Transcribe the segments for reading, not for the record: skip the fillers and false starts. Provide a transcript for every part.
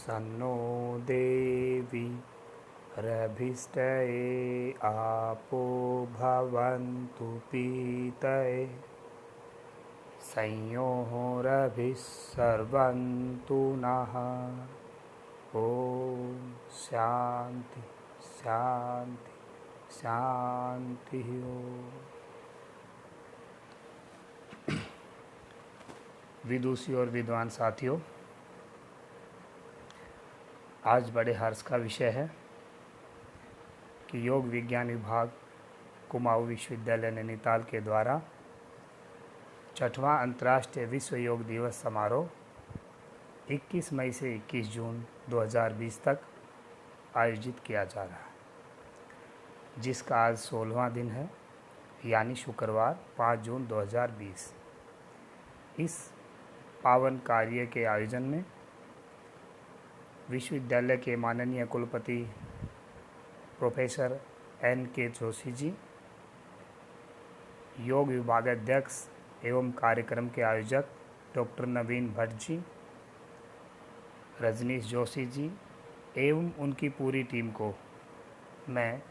सन्नो देवी रभिष्टये आपो भवन्तु पीतये संयोरभिः सर्वन्तु नः। ओम शांति शांति शांति। विदुषी और विद्वान साथियों, आज बड़े हर्ष का विषय है कि योग विज्ञान विभाग कुमाऊं विश्वविद्यालय नैनीताल के द्वारा 6वां अंतर्राष्ट्रीय विश्व योग दिवस समारोह 21 मई से 21 जून 2020 तक आयोजित किया जा रहा है, जिसका आज 16वां दिन है, यानी शुक्रवार 5 जून 2020। इस पावन कार्य के आयोजन में विश्वविद्यालय के माननीय कुलपति प्रोफेसर N.K. जोशी जी, योग विभागाध्यक्ष एवं कार्यक्रम के आयोजक डॉक्टर नवीन भट्ट जी, रजनीश जोशी जी एवं उनकी पूरी टीम को मैं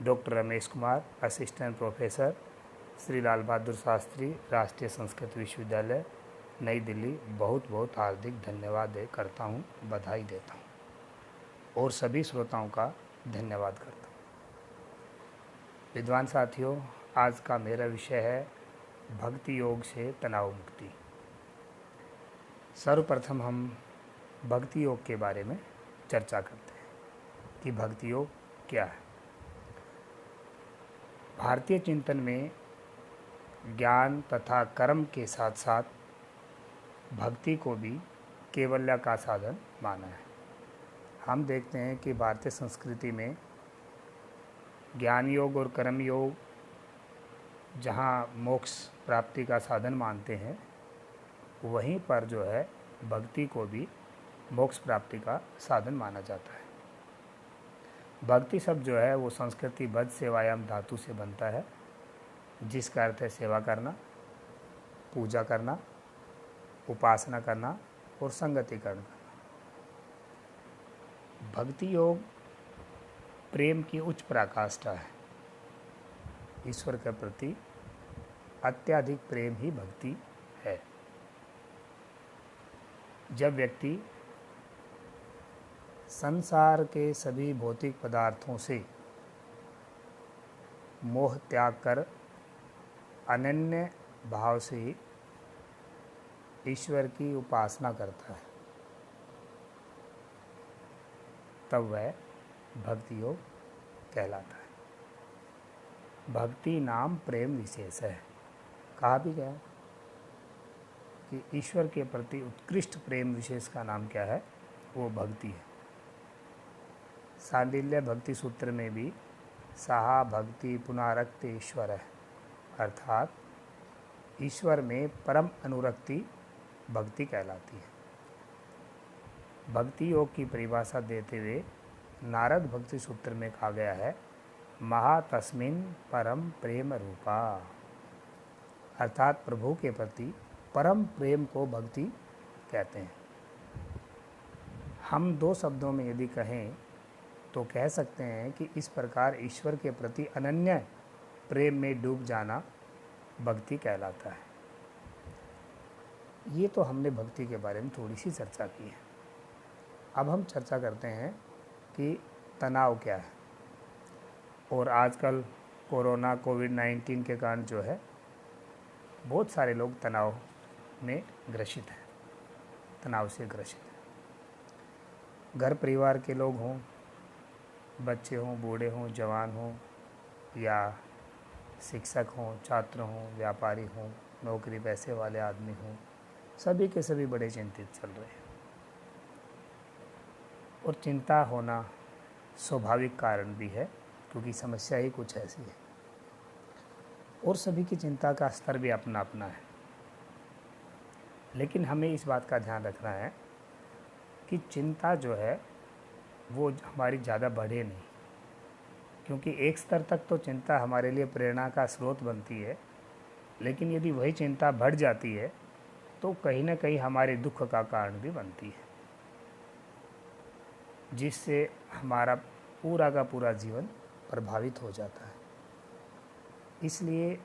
doctor Ramesh Kumar, assistant professor, Shri Lal Bahadur Shastri Rashtriya Sanskrit विश्वविद्यालय नई दिल्ली, बहुत बहुत हार्दिक धन्यवाद करता हूँ, बधाई देता हूँ और सभी श्रोताओं का धन्यवाद करता हूँ। विद्वान साथियों, आज का मेरा विषय है भक्ति योग से तनाव मुक्ति। सर्वप्रथम हम भक्ति योग के बारे में चर्चा करते हैं कि भक्ति योग क्या है। भारतीय चिंतन में ज्ञान तथा कर्म के साथ साथ भक्ति को भी कैवल्य का साधन माना है। हम देखते हैं कि भारतीय संस्कृति में ज्ञान योग और कर्म योग जहाँ मोक्ष प्राप्ति का साधन मानते हैं, वहीं पर जो है भक्ति को भी मोक्ष प्राप्ति का साधन माना जाता है। भक्ति शब्द जो है वो संस्कृति बद्ध सेवायाम धातु से बनता है, जिसका अर्थ है सेवा करना, पूजा करना, उपासना करना और संगति करना। भक्ति योग प्रेम की उच्च पराकाष्ठा है। ईश्वर के प्रति अत्यधिक प्रेम ही भक्ति है। जब व्यक्ति संसार के सभी भौतिक पदार्थों से मोह त्याग कर अनन्य भाव से ईश्वर की उपासना करता है, तब वह भक्ति योग कहलाता है। भक्ति नाम प्रेम विशेष है। कहा भी गया कि ईश्वर के प्रति उत्कृष्ट प्रेम विशेष का नाम क्या है, वो भक्ति है। सांडिल्य भक्ति सूत्र में भी साहा भक्ति पुनरक्त ईश्वर है, अर्थात ईश्वर में परम अनुरक्ति भक्ति कहलाती है। भक्ति योग की परिभाषा देते हुए नारद भक्ति सूत्र में कहा गया है, महातस्मिन् परम प्रेम रूपा, अर्थात प्रभु के प्रति परम प्रेम को भक्ति कहते हैं। हम दो शब्दों में यदि कहें तो कह सकते हैं कि इस प्रकार ईश्वर के प्रति अनन्य प्रेम में डूब जाना भक्ति कहलाता है। ये तो हमने भक्ति के बारे में थोड़ी सी चर्चा की है। अब हम चर्चा करते हैं कि तनाव क्या है। और आजकल कोरोना कोविड-19 के कारण जो है बहुत सारे लोग तनाव में ग्रसित हैं, तनाव से ग्रसित हैं। घर परिवार के लोग हों, बच्चे हों, बूढ़े हों, जवान हों, या शिक्षक हों, छात्र हों, व्यापारी हों, नौकरी पैसे वाले आदमी हों, सभी के सभी बड़े चिंतित चल रहे हैं। और चिंता होना स्वाभाविक कारण भी है, क्योंकि समस्या ही कुछ ऐसी है और सभी की चिंता का स्तर भी अपना अपना है। लेकिन हमें इस बात का ध्यान रखना है कि चिंता जो है वो हमारी ज़्यादा बढ़े नहीं, क्योंकि एक स्तर तक तो चिंता हमारे लिए प्रेरणा का स्रोत बनती है, लेकिन यदि वही चिंता बढ़ जाती है तो कहीं ना कहीं हमारे दुख का कारण भी बनती है। जिससे हमारा पूरा का पूरा जीवन प्रभावित हो जाता है। इसलिए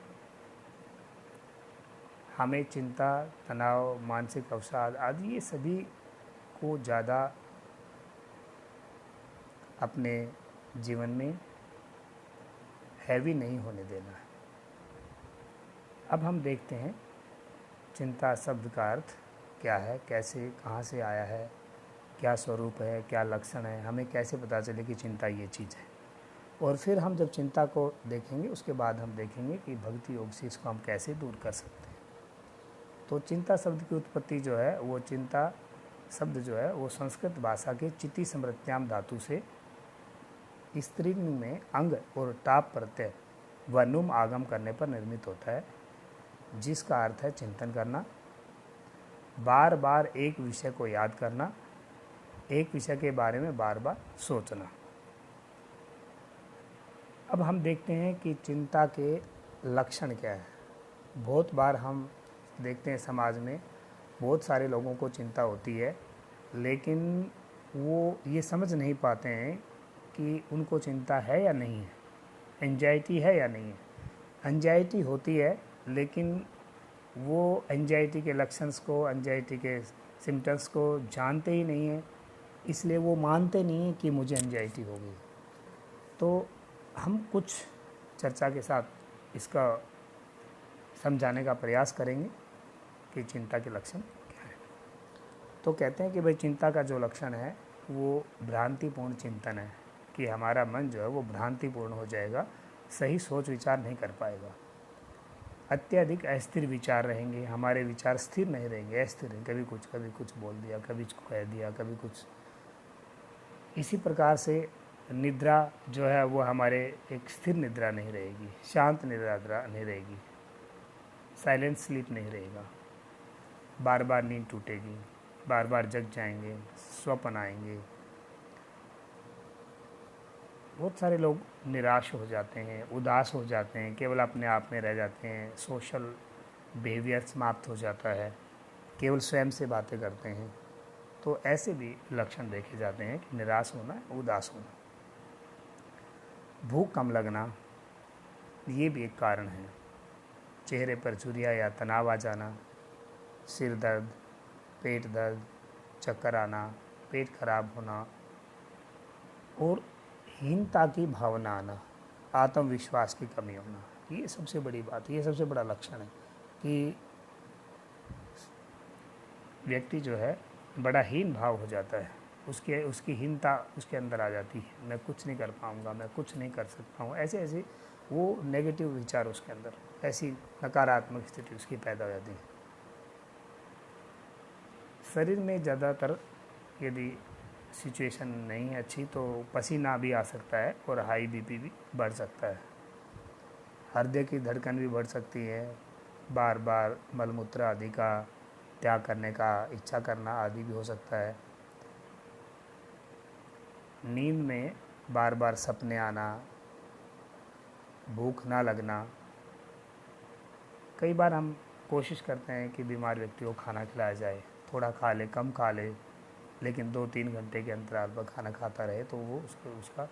हमें चिंता, तनाव, मानसिक अवसाद आदि ये सभी को ज़्यादा अपने जीवन में हैवी नहीं होने देना है। अब हम देखते हैं चिंता शब्द का अर्थ क्या है, कैसे, कहाँ से आया है, क्या स्वरूप है, क्या लक्षण है, हमें कैसे पता चले कि चिंता ये चीज़ है। और फिर हम जब चिंता को देखेंगे उसके बाद हम देखेंगे कि भक्ति योग से इसको हम कैसे दूर कर सकते हैं। तो चिंता शब्द की उत्पत्ति जो है वो चिंता शब्द जो है वो संस्कृत भाषा के चिति समृत्याम धातु से स्त्रीलिंग में अंग और टाप प्रत्यय व नुम आगम करने पर निर्मित होता है, जिसका अर्थ है चिंतन करना, बार बार एक विषय को याद करना, एक विषय के बारे में बार बार सोचना। अब हम देखते हैं कि चिंता के लक्षण क्या है। बहुत बार हम देखते हैं समाज में बहुत सारे लोगों को चिंता होती है, लेकिन वो ये समझ नहीं पाते हैं कि उनको चिंता है या नहीं है, एंजाइटी है या नहीं है। एंजाइटी होती है, लेकिन वो एंजाइटी के लक्षणस को, एंजाइटी के सिम्टम्स को जानते ही नहीं है, इसलिए वो मानते नहीं हैं कि मुझे एंजाइटी हो गई। तो हम कुछ चर्चा के साथ इसका समझाने का प्रयास करेंगे कि चिंता के लक्षण क्या है। तो कहते हैं कि भाई चिंता का जो लक्षण है वो भ्रांतिपूर्ण चिंतन है, कि हमारा मन जो है वो भ्रांतिपूर्ण हो जाएगा, सही सोच विचार नहीं कर पाएगा। अत्यधिक अस्थिर विचार रहेंगे, हमारे विचार स्थिर नहीं रहेंगे, अस्थिर हैं, कभी कुछ बोल दिया, कभी कुछ कह दिया, कभी कुछ। इसी प्रकार से निद्रा जो है वो हमारे एक स्थिर निद्रा नहीं रहेगी, शांत निद्रा नहीं रहेगी, साइलेंट स्लीप नहीं रहेगा, बार बार नींद टूटेगी, बार बार जग जाएंगे, स्वप्न आएंगे। बहुत सारे लोग निराश हो जाते हैं, उदास हो जाते हैं, केवल अपने आप में रह जाते हैं, सोशल बिहेवियर समाप्त हो जाता है, केवल स्वयं से बातें करते हैं। तो ऐसे भी लक्षण देखे जाते हैं कि निराश होना, उदास होना। भूख कम लगना ये भी एक कारण है। चेहरे पर झुर्रियाँ या तनाव आ जाना, सिर दर्द, पेट दर्द, चक्कर आना, पेट खराब होना और हीनता की भावना आना, आत्मविश्वास की कमी होना, ये सबसे बड़ी बात है, ये सबसे बड़ा लक्षण है कि व्यक्ति जो है बड़ा हीन भाव हो जाता है, उसकी हीनता उसके अंदर आ जाती है, मैं कुछ नहीं कर पाऊँगा, मैं कुछ नहीं कर सकता हूँ, ऐसे वो नेगेटिव विचार उसके अंदर, ऐसी नकारात्मक स्थिति उसकी पैदा हो जाती है। शरीर में ज़्यादातर यदि सिचुएशन नहीं है अच्छी तो पसीना भी आ सकता है और हाई बीपी भी बढ़ सकता है, हृदय की धड़कन भी बढ़ सकती है, बार बार मलमूत्र आदि का त्याग करने का इच्छा करना आदि भी हो सकता है। नींद में बार बार सपने आना, भूख ना लगना। कई बार हम कोशिश करते हैं कि बीमार व्यक्ति को खाना खिलाया जाए, थोड़ा खा ले, कम खा ले, लेकिन 2-3 घंटे के अंतराल पर खाना खाता रहे तो वो उसका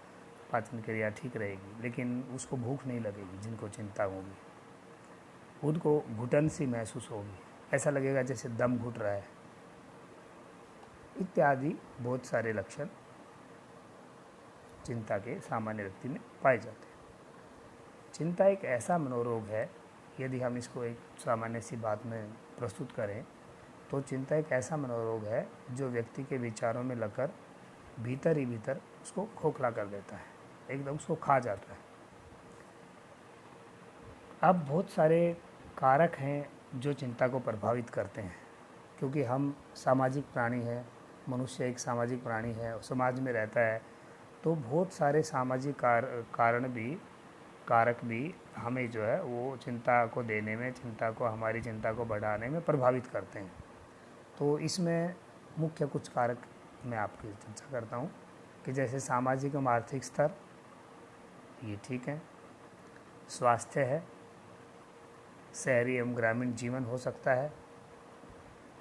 पाचन क्रिया ठीक रहेगी, लेकिन उसको भूख नहीं लगेगी। जिनको चिंता होगी उनको घुटन सी महसूस होगी, ऐसा लगेगा जैसे दम घुट रहा है, इत्यादि बहुत सारे लक्षण चिंता के सामान्य व्यक्ति में पाए जाते हैं। चिंता एक ऐसा मनोरोग है, यदि हम इसको एक सामान्य सी बात में प्रस्तुत करें तो चिंता एक ऐसा मनोरोग है जो व्यक्ति के विचारों में लगकर भीतर ही भीतर उसको खोखला कर देता है, एकदम उसको खा जाता है। अब बहुत सारे कारक हैं जो चिंता को प्रभावित करते हैं, क्योंकि हम सामाजिक प्राणी हैं, मनुष्य एक सामाजिक प्राणी है, समाज में रहता है, तो बहुत सारे सामाजिक कारक भी हमें जो है वो चिंता को देने में, हमारी चिंता को बढ़ाने में प्रभावित करते हैं। तो इसमें मुख्य कुछ कारक मैं आपकी चर्चा करता हूँ कि जैसे सामाजिक एवं आर्थिक स्तर, ये ठीक है, स्वास्थ्य है, शहरी एवं ग्रामीण जीवन हो सकता है,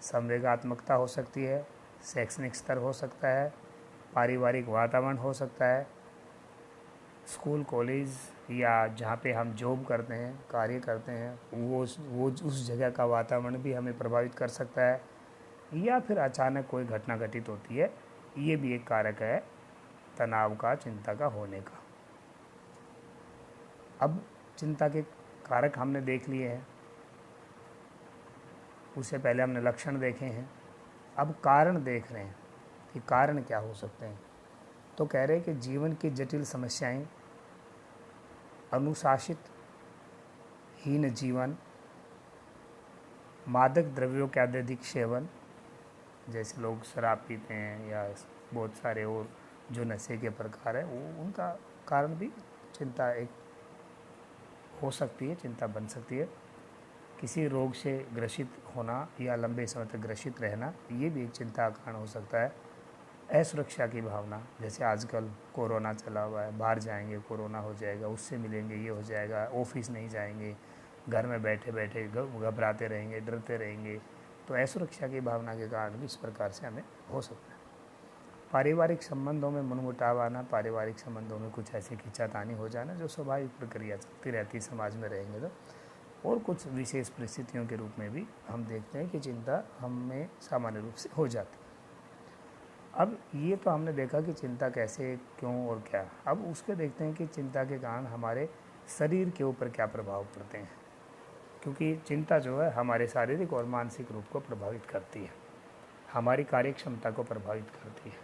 संवेगात्मकता हो सकती है, शैक्षणिक स्तर हो सकता है, पारिवारिक वातावरण हो सकता है, स्कूल कॉलेज या जहाँ पे हम जॉब करते हैं, कार्य करते हैं, वो उस जगह का वातावरण भी हमें प्रभावित कर सकता है, या फिर अचानक कोई घटना घटित होती है, ये भी एक कारक है तनाव का, चिंता का होने का। अब चिंता के कारक हमने देख लिए हैं, उससे पहले हमने लक्षण देखे हैं, अब कारण देख रहे हैं कि कारण क्या हो सकते हैं। तो कह रहे हैं कि जीवन की जटिल समस्याएं, अनुशासित हीन जीवन, मादक द्रव्यों के अत्यधिक सेवन, जैसे लोग शराब पीते हैं या बहुत सारे और जो नशे के प्रकार है, वो उनका कारण भी चिंता एक हो सकती है, चिंता बन सकती है। किसी रोग से ग्रसित होना या लंबे समय तक ग्रसित रहना, ये भी एक चिंता का कारण हो सकता है। असुरक्षा की भावना, जैसे आजकल कोरोना चला हुआ है, बाहर जाएंगे कोरोना हो जाएगा, उससे मिलेंगे ये हो जाएगा, ऑफिस नहीं जाएंगे, घर में बैठे बैठे घबराते रहेंगे, डरते रहेंगे, तो असुरक्षा की भावना के कारण भी इस प्रकार से हमें हो सकता है। पारिवारिक संबंधों में मनमुटाव आना, पारिवारिक संबंधों में कुछ ऐसे खींचातानी हो जाना जो स्वाभाविक प्रक्रिया चलती रहती समाज में रहेंगे तो, और कुछ विशेष परिस्थितियों के रूप में भी हम देखते हैं कि चिंता हमें सामान्य रूप से हो जाती है। अब ये तो हमने देखा कि चिंता कैसे, क्यों और क्या। अब उसके देखते हैं कि चिंता के कारण हमारे शरीर के ऊपर क्या प्रभाव पड़ते हैं, क्योंकि चिंता जो है हमारे शारीरिक और मानसिक रूप को प्रभावित करती है, हमारी कार्य क्षमता को प्रभावित करती है।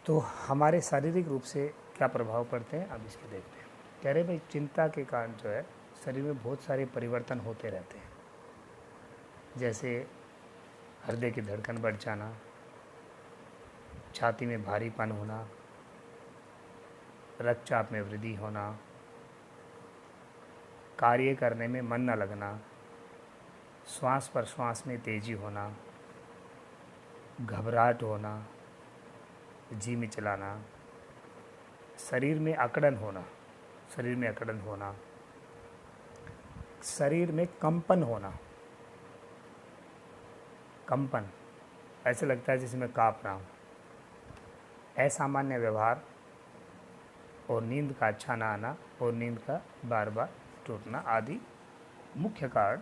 तो हमारे शारीरिक रूप से क्या प्रभाव पड़ते हैं, अब इसके देखते हैं। कह रहे भाई चिंता के कारण जो है शरीर में बहुत सारे परिवर्तन होते रहते हैं, जैसे हृदय की धड़कन बढ़ जाना, छाती में भारीपन होना, रक्तचाप में वृद्धि होना, कार्य करने में मन न लगना, श्वास प्रश्वास में तेजी होना, घबराहट होना, जी मिचलाना, शरीर में अकड़न होना, शरीर में कंपन होना, कंपन ऐसे लगता है जैसे मैं काँप रहा हूँ, असामान्य व्यवहार और नींद का अच्छा ना आना और नींद का बार बार टूटना आदि मुख्य कारण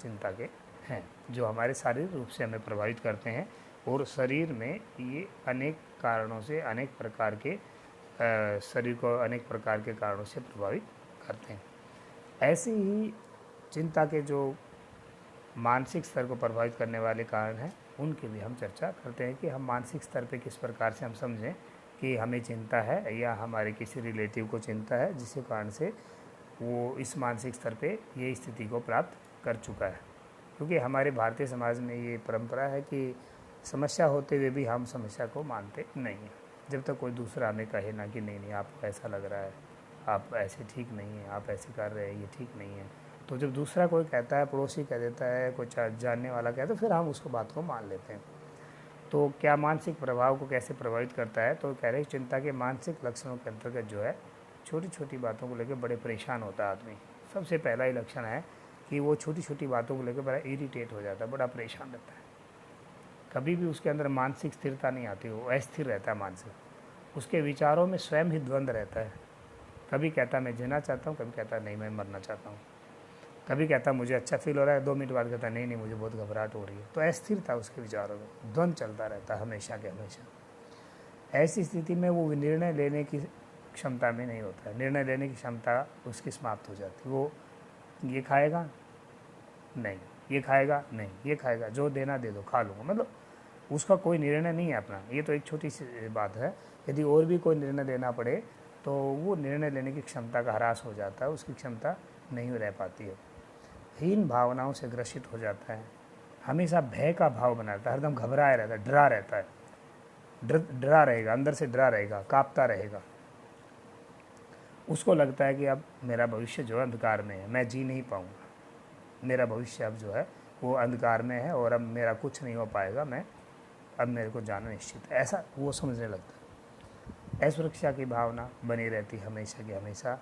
चिंता के हैं, जो हमारे शारीरिक रूप से हमें प्रभावित करते हैं और शरीर में ये अनेक कारणों से, अनेक प्रकार के शरीर को अनेक प्रकार के कारणों से प्रभावित करते हैं। ऐसे ही चिंता के जो मानसिक स्तर को प्रभावित करने वाले कारण हैं, उनकी भी हम चर्चा करते हैं कि हम मानसिक स्तर पे किस प्रकार से हम समझें कि हमें चिंता है या हमारे किसी रिलेटिव को चिंता है, जिसके कारण से वो इस मानसिक स्तर पे ये स्थिति को प्राप्त कर चुका है। क्योंकि हमारे भारतीय समाज में ये परंपरा है कि समस्या होते हुए भी हम समस्या को मानते नहीं हैं, जब तक कोई दूसरा हमें कहे ना कि नहीं आपको ऐसा लग रहा है, आप ऐसे ठीक नहीं हैं, आप ऐसे कर रहे हैं, ये ठीक नहीं है। तो जब दूसरा कोई कहता है, पड़ोसी कह देता है, कोई जानने वाला कहता है, तो फिर हम उसको बात को मान लेते हैं। तो क्या मानसिक प्रभाव को कैसे प्रभावित करता है, तो कह रहे चिंता के मानसिक लक्षणों के अंतर्गत जो है छोटी छोटी बातों को लेकर बड़े परेशान होता है आदमी। सबसे पहला ही लक्षण है कि वो छोटी छोटी बातों को लेकर बड़ा इरिटेट हो जाता है, बड़ा परेशान रहता है, कभी भी उसके अंदर मानसिक स्थिरता नहीं आती, वो अस्थिर रहता है मानसिक, उसके विचारों में स्वयं ही द्वंद्व रहता है। कभी कहता मैं जीना चाहता हूँ, कभी कहता नहीं मैं मरना चाहता हूँ, कभी कहता मुझे अच्छा फील हो रहा है, 2 मिनट बाद कहता नहीं मुझे बहुत घबराहट हो रही है। तो अस्थिरता उसके विचारों में, द्वंद्व चलता रहता है हमेशा के हमेशा। ऐसी स्थिति में वो निर्णय लेने की क्षमता में नहीं होता है, निर्णय लेने की क्षमता उसकी समाप्त हो जाती है। वो ये खाएगा नहीं, ये खाएगा नहीं, ये खाएगा, जो देना दे दो, खा लूँगा, मतलब उसका कोई निर्णय नहीं है अपना। ये तो एक छोटी सी बात है, यदि और भी कोई निर्णय लेना पड़े तो वो निर्णय लेने की क्षमता का ह्रास हो जाता है, उसकी क्षमता नहीं रह पाती है। हीन भावनाओं से ग्रसित हो जाता है, हमेशा भय का भाव बना रहता है, हरदम घबराया रहता है, डरा रहता है, डरा रहेगा, अंदर से डरा रहेगा, काँपता रहेगा। उसको लगता है कि अब मेरा भविष्य जो है अंधकार में है, मैं जी नहीं पाऊँगा, मेरा भविष्य अब जो है वो अंधकार में है और अब मेरा कुछ नहीं हो पाएगा, अब मेरे को जाना निश्चित है, ऐसा वो समझने लगता है। असुरक्षा की भावना बनी रहती हमेशा की हमेशा,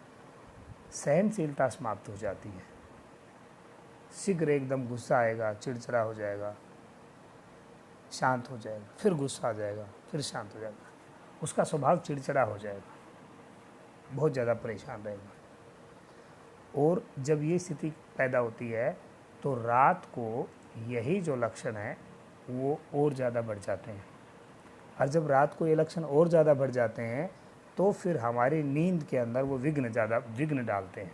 सहनशीलता समाप्त हो जाती है, शीघ्र एकदम गुस्सा आएगा, चिड़चिड़ा हो जाएगा, शांत हो जाएगा, फिर गुस्सा आ जाएगा, फिर शांत हो जाएगा। उसका स्वभाव चिड़चिड़ा हो जाएगा, बहुत ज़्यादा परेशान रहेगा। और जब ये स्थिति पैदा होती है तो रात को यही जो लक्षण है वो और ज़्यादा बढ़ जाते हैं। और जब रात को ये लक्षण और ज़्यादा बढ़ जाते हैं तो फिर हमारी नींद के अंदर वो विघ्न डालते हैं,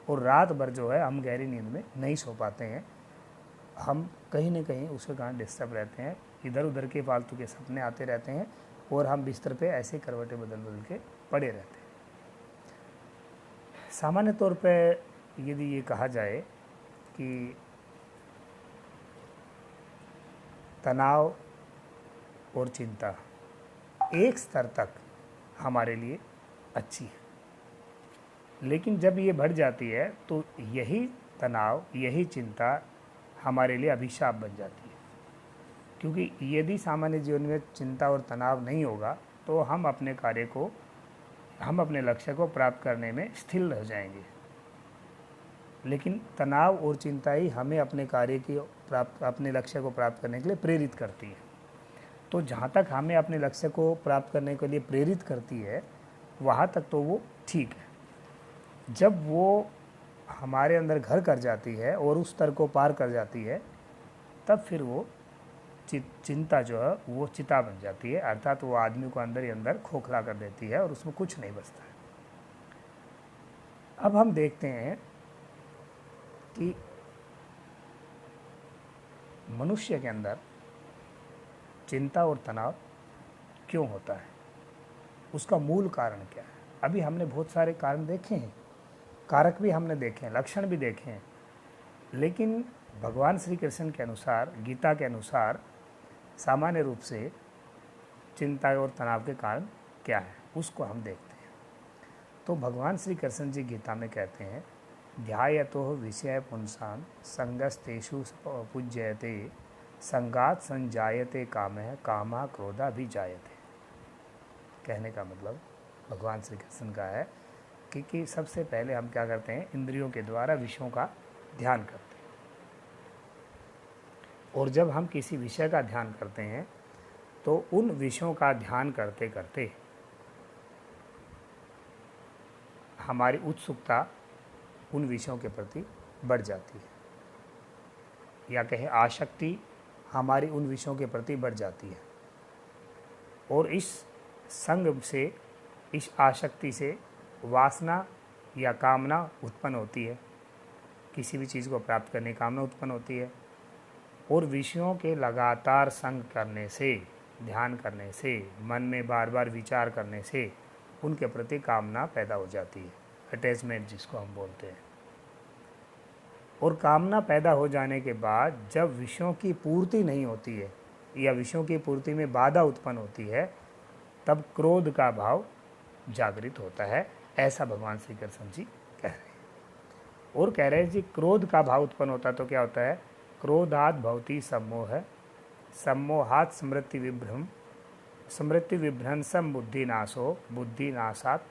और रात भर जो है हम गहरी नींद में नहीं सो पाते हैं। हम कहीं ना कहीं उसके कारण डिस्टर्ब रहते हैं, इधर उधर के फालतू के सपने आते रहते हैं, और हम बिस्तर पे ऐसे करवटें बदल बदल के पड़े रहते हैं। सामान्य तौर पे यदि ये कहा जाए कि तनाव और चिंता एक स्तर तक हमारे लिए अच्छी है, लेकिन जब ये बढ़ जाती है तो यही तनाव, यही चिंता हमारे लिए अभिशाप बन जाती है। क्योंकि यदि सामान्य जीवन में चिंता और तनाव नहीं होगा तो हम अपने लक्ष्य को प्राप्त करने में स्थिर रह जाएंगे। लेकिन तनाव और चिंता ही हमें अपने लक्ष्य को प्राप्त करने के लिए प्रेरित करती है। तो जहाँ तक हमें अपने लक्ष्य को प्राप्त करने के लिए प्रेरित करती है वहाँ तक तो वो ठीक है। जब वो हमारे अंदर घर कर जाती है और उस स्तर को पार कर जाती है तब फिर वो चिंता जो है वो चिता बन जाती है, अर्थात वो आदमी को अंदर ही अंदर खोखला कर देती है और उसमें कुछ नहीं बचता है। अब हम देखते हैं कि मनुष्य के अंदर चिंता और तनाव क्यों होता है, उसका मूल कारण क्या है। अभी हमने बहुत सारे कारण देखे हैं, कारक भी हमने देखे हैं, लक्षण भी देखे हैं, लेकिन भगवान श्री कृष्ण के अनुसार, गीता के अनुसार सामान्य रूप से चिंता और तनाव के कारण क्या है उसको हम देखते हैं। तो भगवान श्री कृष्ण जी गीता में कहते हैं, ध्यायतो विषय पुंसान संगस्तेषु पूज्यते संगात संजायते कामः कामः क्रोधा भी जायते। कहने का मतलब भगवान श्री कृष्ण का है कि सबसे पहले हम क्या करते हैं, इंद्रियों के द्वारा विषयों का ध्यान करते हैं, और जब हम किसी विषय का ध्यान करते हैं तो उन विषयों का ध्यान करते करते हमारी उत्सुकता उन विषयों के प्रति बढ़ जाती है, या कहें आसक्ति हमारी उन विषयों के प्रति बढ़ जाती है। और इस संग से, इस आसक्ति से वासना या कामना उत्पन्न होती है, किसी भी चीज़ को प्राप्त करने की कामना उत्पन्न होती है। और विषयों के लगातार संग करने से, ध्यान करने से, मन में बार बार विचार करने से उनके प्रति कामना पैदा हो जाती है, अटैचमेंट जिसको हम बोलते हैं। और कामना पैदा हो जाने के बाद जब विषयों की पूर्ति नहीं होती है या विषयों की पूर्ति में बाधा उत्पन्न होती है तब क्रोध का भाव जागृत होता है, ऐसा भगवान श्री कृष्ण जी कह रहे हैं। और कह रहे हैं जी क्रोध का भाव उत्पन्न होता तो क्या होता है, क्रोधात भवति सम्मोह, सम्मोहात स्मृति विभ्रंसम बुद्धिनाशो, बुद्धिनाशात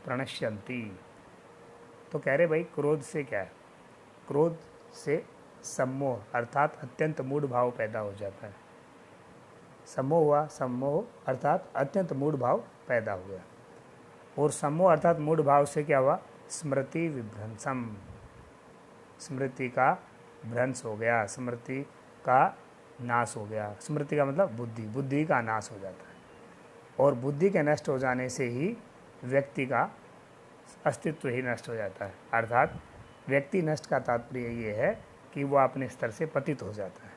प्रणश्यंती। तो कह रहे भाई क्रोध से क्या है, क्रोध से सम्मोह अर्थात अत्यंत मूढ़ भाव पैदा हो जाता है। सम्मोह हुआ, सम्मोह अर्थात अत्यंत मूढ़ भाव पैदा हुआ, और सम्मोह अर्थात मूढ़ भाव से क्या हुआ, स्मृति विभ्रंसम, स्मृति का भ्रंश हो गया, स्मृति का नाश हो गया। स्मृति का मतलब बुद्धि, बुद्धि का नाश हो जाता है, और बुद्धि के नष्ट हो जाने से ही व्यक्ति का अस्तित्व ही नष्ट हो जाता है। अर्थात व्यक्ति नष्ट का तात्पर्य ये है कि वो अपने स्तर से पतित हो जाता है,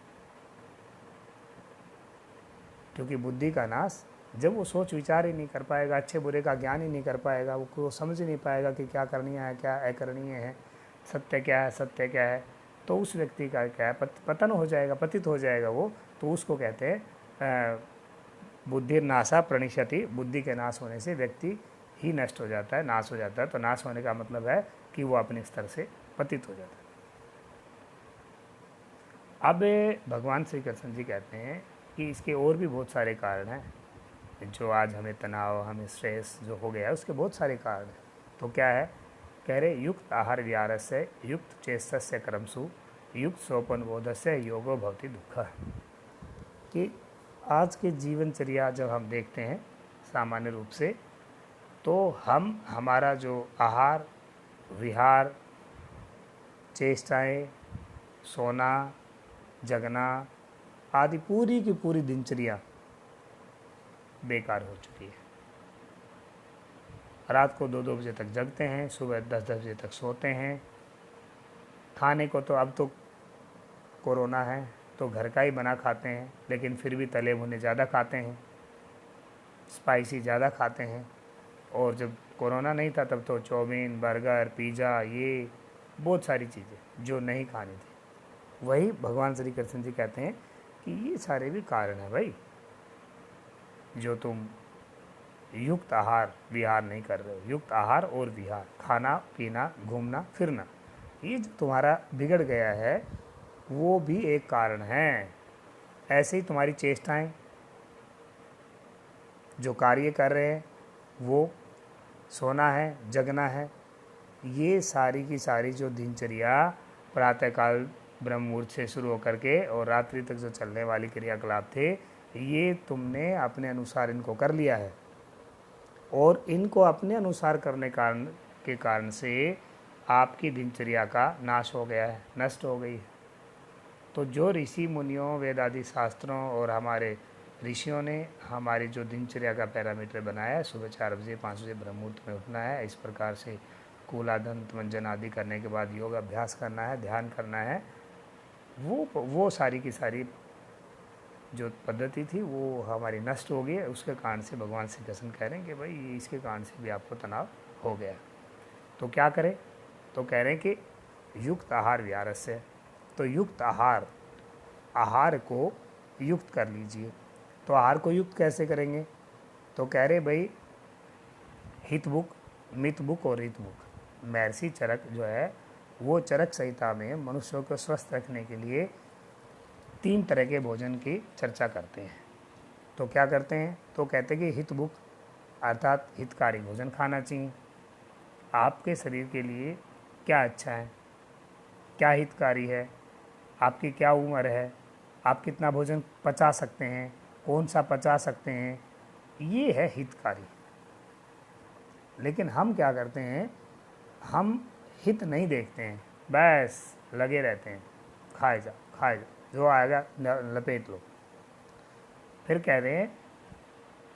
क्योंकि बुद्धि का नाश, जब वो सोच विचार ही नहीं कर पाएगा, अच्छे बुरे का ज्ञान ही नहीं कर पाएगा, वो समझ नहीं पाएगा कि क्या करनी है, क्या अकरणीय है, सत्य क्या है, सत्य क्या है, तो उस व्यक्ति का क्या है, पतन हो जाएगा, पतित हो जाएगा वो। तो उसको कहते हैं बुद्धि नाशा प्रणिशति, बुद्धि के नाश होने से व्यक्ति ही नष्ट हो जाता है, नाश हो जाता है। तो नाश होने का मतलब है कि वो अपने स्तर से पतित हो जाता है। अब भगवान श्री कृष्ण जी कहते हैं कि इसके और भी बहुत सारे कारण हैं, जो आज हमें तनाव, हमें स्ट्रेस जो हो गया है उसके बहुत सारे कारण हैं। तो क्या है, कह रहे युक्त आहार विहारस्य, युक्त चेष्टस्य कर्मसु, युक्त सोपन बोधस्य योगो भवति दुःख। कि आज के जीवनचर्या जब हम देखते हैं सामान्य रूप से, तो हमारा जो आहार विहार, चेष्टाएँ, सोना, जगना आदि पूरी की पूरी दिनचर्या बेकार हो चुकी है। रात को 2-2 बजे तक जगते हैं, सुबह 10-10 बजे तक सोते हैं। खाने को तो अब तो कोरोना है तो घर का ही बना खाते हैं, लेकिन फिर भी तले भुने ज़्यादा खाते हैं, स्पाइसी ज़्यादा खाते हैं। और जब कोरोना नहीं था तब तो चाउमीन, बर्गर, पिज़्ज़ा, ये बहुत सारी चीज़ें जो नहीं खानी थी। वही भगवान श्री कृष्ण जी कहते हैं कि ये सारे भी कारण हैं भाई, जो तुम युक्त आहार विहार नहीं कर रहे हो। युक्त आहार और विहार, खाना पीना घूमना फिरना, ये जो तुम्हारा बिगड़ गया है वो भी एक कारण है। ऐसे ही तुम्हारी चेष्टाएं, जो कार्य कर रहे हैं वो, सोना है, जगना है, ये सारी की सारी जो दिनचर्या प्रातःकाल ब्रह्म मुहूर्त से शुरू होकर के और रात्रि तक जो चलने वाली क्रियाकलाप थे, ये तुमने अपने अनुसार इनको कर लिया है। और इनको अपने अनुसार करने के कारण से आपकी दिनचर्या का नाश हो गया है, नष्ट हो गई है। तो जो ऋषि मुनियों, वेद आदि शास्त्रों और हमारे ऋषियों ने हमारी जो दिनचर्या का पैरामीटर बनाया है, सुबह 4 बजे 5 बजे ब्रह्म मुहूर्त में उठना है, इस प्रकार से कूलादंत मंजन आदि करने के बाद योग अभ्यास करना है, ध्यान करना है, वो सारी की सारी जो पद्धति थी वो हमारी नष्ट हो गई है। उसके कारण से भगवान श्री कृष्ण कह रहे हैं कि भाई इसके कारण से भी आपको तनाव हो गया। तो क्या करें? तो कह रहे हैं कि युक्त आहार विहारस्य। तो युक्त आहार को युक्त कर लीजिए। तो आहार को युक्त कैसे करेंगे? तो कह रहे भाई हित बुक, मित बुक और हित बुक। महर्षि चरक जो है वो चरक संहिता में मनुष्यों को स्वस्थ रखने के लिए 3 तरह के भोजन की चर्चा करते हैं। तो क्या करते हैं? तो कहते हैं कि हित बुक अर्थात हितकारी भोजन खाना चाहिए। आपके शरीर के लिए क्या अच्छा है, क्या हितकारी है, आपकी क्या उम्र है, आप कितना भोजन पचा सकते हैं, कौन सा पचा सकते हैं, ये है हितकारी। लेकिन हम क्या करते हैं, हम हित नहीं देखते हैं, बस लगे रहते हैं, खाए जा जो आएगा लपेट लो। फिर कह रहे हैं